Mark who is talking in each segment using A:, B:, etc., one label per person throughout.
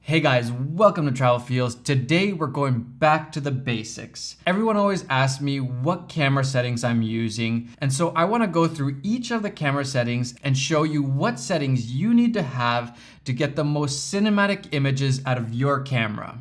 A: Hey guys, welcome to Travel Feels. Today we're going back to the basics. Everyone always asks me what camera settings I'm using, and so I want to go through each of the camera settings and show you what settings you need to have to get the most cinematic images out of your camera.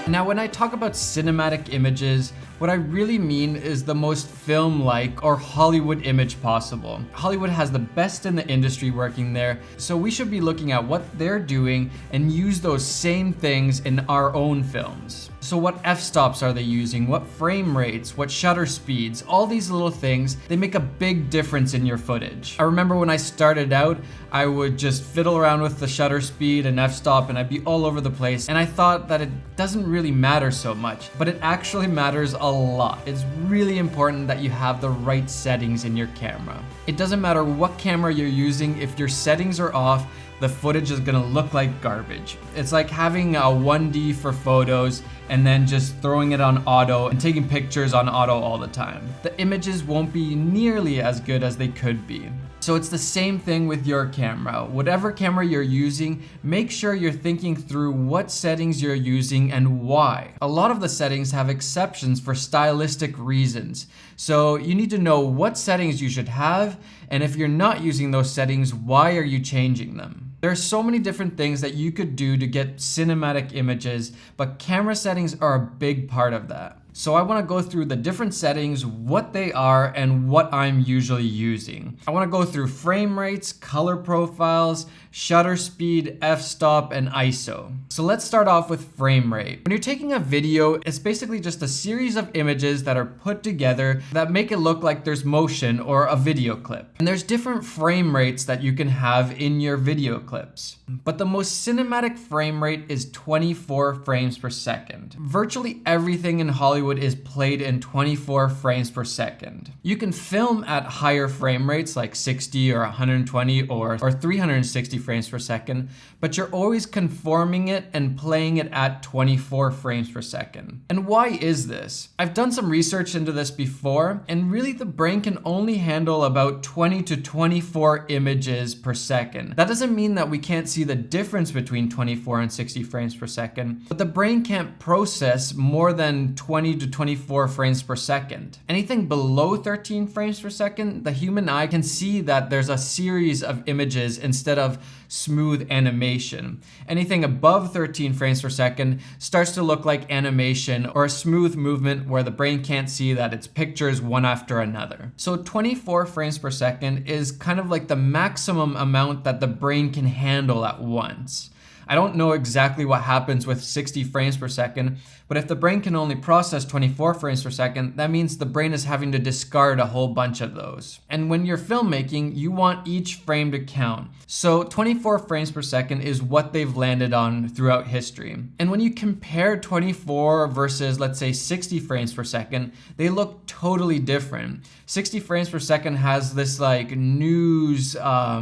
A: Now, when I talk about cinematic images, what I really mean is the most film-like or Hollywood image possible. Hollywood has the best in the industry working there, so we should be looking at what they're doing and use those same things in our own films. So what f-stops are they using? What frame rates? What shutter speeds? All these little things, they make a big difference in your footage. I remember when I started out, I would just fiddle around with the shutter speed and f-stop and I'd be all over the place, and I thought that it doesn't really matter so much, but it actually matters a lot. It's really important that you have the right settings in your camera. It doesn't matter what camera you're using, if your settings are off, the footage is gonna look like garbage. It's like having a 1D for photos and then just throwing it on auto and taking pictures on auto all the time. The images won't be nearly as good as they could be. So it's the same thing with your camera. Whatever camera you're using, make sure you're thinking through what settings you're using and why. A lot of the settings have exceptions for stylistic reasons. So you need to know what settings you should have, and if you're not using those settings, why are you changing them? There are so many different things that you could do to get cinematic images, but camera settings are a big part of that. So I want to go through the different settings, what they are, and what I'm usually using. I want to go through frame rates, color profiles, shutter speed, f-stop, and ISO. So let's start off with frame rate. When you're taking a video, it's basically just a series of images that are put together that make it look like there's motion or a video clip. And there's different frame rates that you can have in your video clips. But the most cinematic frame rate is 24 frames per second. Virtually everything in Hollywood is played in 24 frames per second. You can film at higher frame rates like 60 or 120 or 360 frames per second, but you're always conforming it and playing it at 24 frames per second. And why is this? I've done some research into this before, and really the brain can only handle about 20 to 24 images per second. That doesn't mean that we can't see the difference between 24 and 60 frames per second, but the brain can't process more than 20 to 24 frames per second. Anything below 13 frames per second, the human eye can see that there's a series of images instead of smooth animation. Anything above 13 frames per second starts to look like animation or a smooth movement where the brain can't see that it's pictures one after another. So 24 frames per second is kind of like the maximum amount that the brain can handle at once. I don't know exactly what happens with 60 frames per second, but if the brain can only process 24 frames per second, that means the brain is having to discard a whole bunch of those. And when you're filmmaking, you want each frame to count. So 24 frames per second is what they've landed on throughout history. And when you compare 24 versus, let's say, 60 frames per second, they look totally different. 60 frames per second has this like news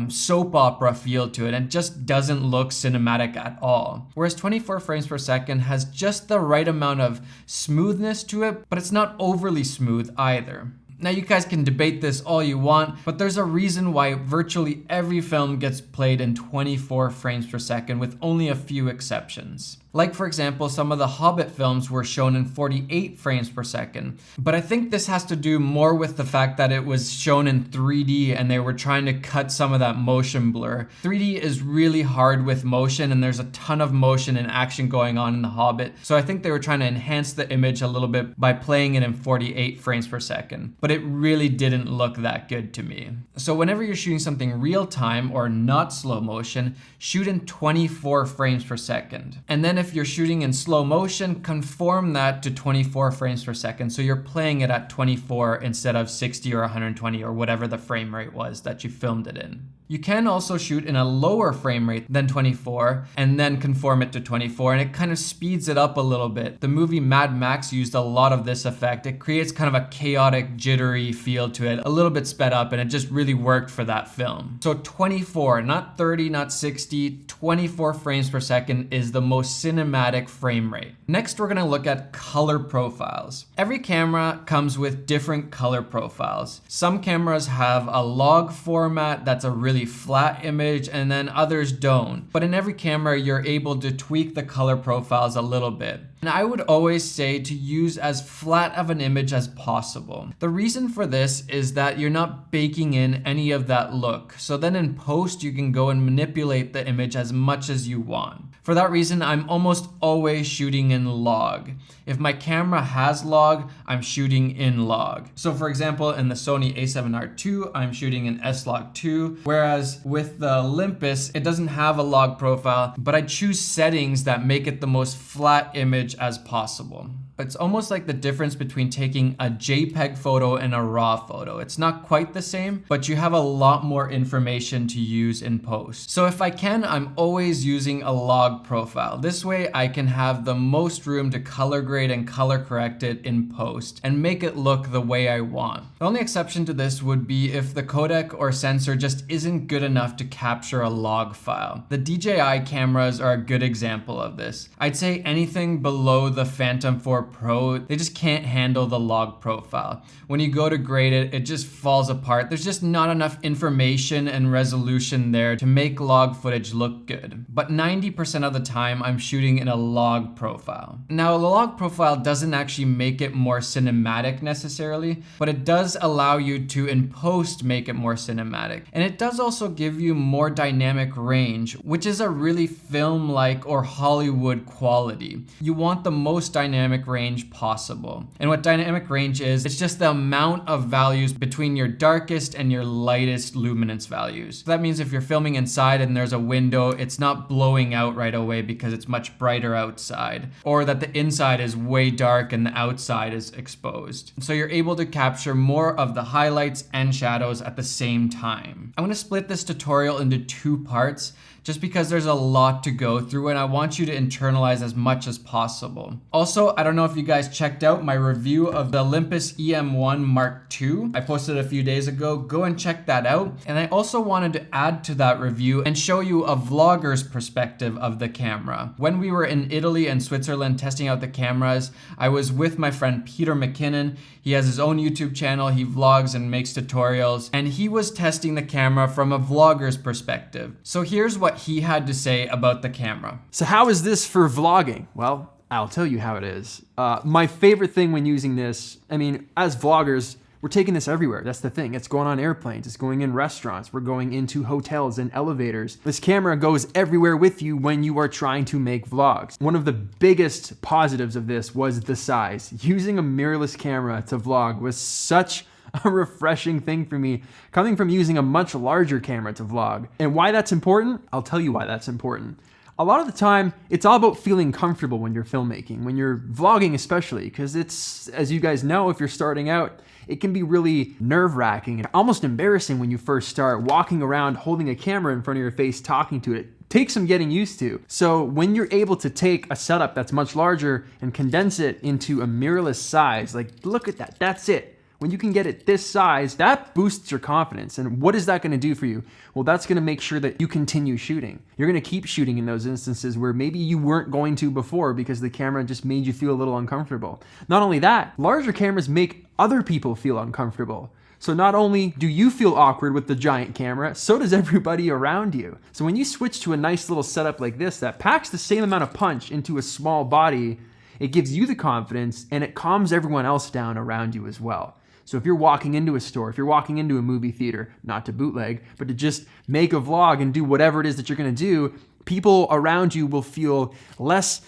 A: soap opera feel to it and just doesn't look cinematic at all. Whereas 24 frames per second has just the right amount of smoothness to it, but it's not overly smooth either. Now you guys can debate this all you want, but there's a reason why virtually every film gets played in 24 frames per second with only a few exceptions. Like for example, some of the Hobbit films were shown in 48 frames per second. But I think this has to do more with the fact that it was shown in 3D and they were trying to cut some of that motion blur. 3D is really hard with motion and there's a ton of motion and action going on in the Hobbit. So I think they were trying to enhance the image a little bit by playing it in 48 frames per second. But it really didn't look that good to me. So whenever you're shooting something real time or not slow motion, shoot in 24 frames per second. And then if you're shooting in slow motion, conform that to 24 frames per second. So you're playing it at 24 instead of 60 or 120 or whatever the frame rate was that you filmed it in. You can also shoot in a lower frame rate than 24 and then conform it to 24, and it kind of speeds it up a little bit. The movie Mad Max used a lot of this effect. It creates kind of a chaotic, jittery feel to it, a little bit sped up, and it just really worked for that film. So 24, not 30, not 60, 24 frames per second is the most cinematic frame rate. Next, we're gonna look at color profiles. Every camera comes with different color profiles. Some cameras have a log format that's a really flat image, and then others don't. But in every camera, you're able to tweak the color profiles a little bit. And I would always say to use as flat of an image as possible. The reason for this is that you're not baking in any of that look. So then in post, you can go and manipulate the image as much as you want. For that reason, I'm almost always shooting in log. If my camera has log, I'm shooting in log. So for example, in the Sony a7R II, I'm shooting in S-Log2, whereas with the Olympus, it doesn't have a log profile, but I choose settings that make it the most flat image as possible. It's almost like the difference between taking a JPEG photo and a RAW photo. It's not quite the same, but you have a lot more information to use in post. So if I can, I'm always using a log profile. This way I can have the most room to color grade and color correct it in post and make it look the way I want. The only exception to this would be if the codec or sensor just isn't good enough to capture a log file. The DJI cameras are a good example of this. I'd say anything below the Phantom 4 Pro, they just can't handle the log profile. When you go to grade it, it just falls apart. There's just not enough information and resolution there to make log footage look good. But 90% of the time, I'm shooting in a log profile. Now, the log profile doesn't actually make it more cinematic necessarily, but it does allow you to, in post, make it more cinematic. And it does also give you more dynamic range, which is a really film-like or Hollywood quality. You want the most dynamic range possible. And what dynamic range is, it's just the amount of values between your darkest and your lightest luminance values. So that means if you're filming inside and there's a window, it's not blowing out right away because it's much brighter outside, or that the inside is way dark and the outside is exposed. So you're able to capture more of the highlights and shadows at the same time. I'm going to split this tutorial into two parts, just because there's a lot to go through and I want you to internalize as much as possible. Also, I don't know if you guys checked out my review of the Olympus EM1 Mark II. I posted a few days ago. Go and check that out. And I also wanted to add to that review and show you a vlogger's perspective of the camera. When we were in Italy and Switzerland testing out the cameras, I was with my friend Peter McKinnon. He has his own YouTube channel. He vlogs and makes tutorials, and he was testing the camera from a vlogger's perspective. So here's what he had to say about the camera.
B: So how is this for vlogging? Well, I'll tell you how it is. My favorite thing when using this, I mean, as vloggers, we're taking this everywhere. That's the thing. It's going on airplanes. It's going in restaurants. We're going into hotels and elevators. This camera goes everywhere with you when you are trying to make vlogs. One of the biggest positives of this was the size. Using a mirrorless camera to vlog was such a refreshing thing for me, coming from using a much larger camera to vlog. And why that's important? I'll tell you why that's important. A lot of the time, it's all about feeling comfortable when you're filmmaking, when you're vlogging especially, because it's, as you guys know, if you're starting out, it can be really nerve-wracking and almost embarrassing when you first start walking around holding a camera in front of your face, talking to it. Takes some getting used to. So when you're able to take a setup that's much larger and condense it into a mirrorless size, like look at that, that's it. When you can get it this size, that boosts your confidence. And what is that going to do for you? Well, that's going to make sure that you continue shooting. You're going to keep shooting in those instances where maybe you weren't going to before because the camera just made you feel a little uncomfortable. Not only that, larger cameras make other people feel uncomfortable. So not only do you feel awkward with the giant camera, so does everybody around you. So when you switch to a nice little setup like this that packs the same amount of punch into a small body, it gives you the confidence and it calms everyone else down around you as well. So if you're walking into a store, if you're walking into a movie theater, not to bootleg, but to just make a vlog and do whatever it is that you're gonna do, people around you will feel less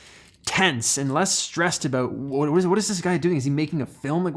B: tense and less stressed about what is this guy doing? Is he making a film? Like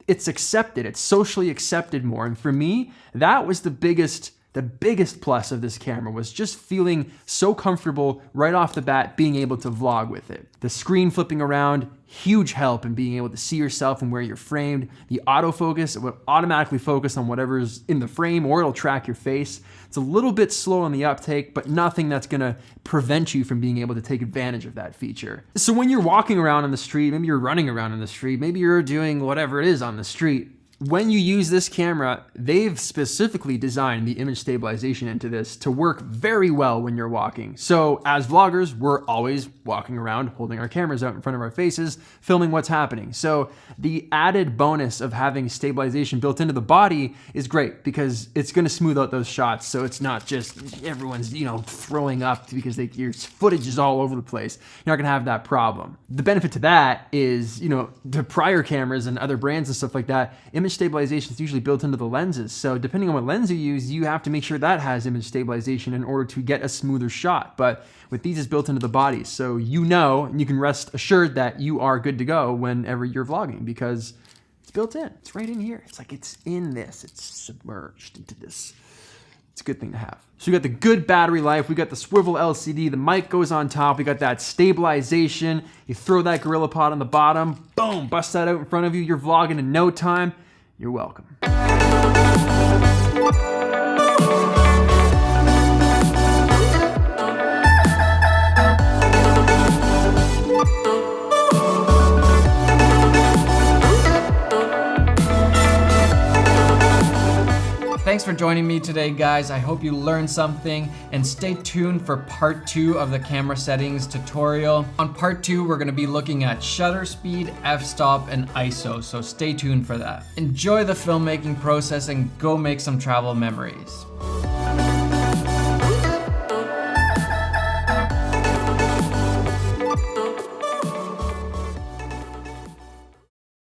B: it's accepted, it's socially accepted more. And for me, that was the biggest The biggest plus of this camera was just feeling so comfortable right off the bat being able to vlog with it. The screen flipping around, huge help in being able to see yourself and where you're framed. The autofocus, it will automatically focus on whatever's in the frame or it'll track your face. It's a little bit slow on the uptake, but nothing that's gonna prevent you from being able to take advantage of that feature. So when you're walking around on the street, maybe you're running around on the street, maybe you're doing whatever it is on the street, when you use this camera, they've specifically designed the image stabilization into this to work very well when you're walking. So as vloggers, we're always walking around, holding our cameras out in front of our faces, filming what's happening. So the added bonus of having stabilization built into the body is great because it's gonna smooth out those shots. So it's not just everyone's, throwing up because your footage is all over the place. You're not gonna have that problem. The benefit to that is, the prior cameras and other brands and stuff like that, image stabilization is usually built into the lenses. So depending on what lens you use, you have to make sure that has image stabilization in order to get a smoother shot. But with these, it's built into the body. So and you can rest assured that you are good to go whenever you're vlogging because it's built in. It's right in here. It's like it's in this. It's submerged into this. It's a good thing to have. So we got the good battery life, we got the swivel LCD, the mic goes on top, we got that stabilization, you throw that GorillaPod on the bottom, boom, bust that out in front of you, you're vlogging in no time. You're welcome.
A: Thanks for joining me today, guys. I hope you learned something, and stay tuned for part 2 of the camera settings tutorial. On part 2, we're gonna be looking at shutter speed, f-stop, and ISO, so stay tuned for that. Enjoy the filmmaking process and go make some travel memories.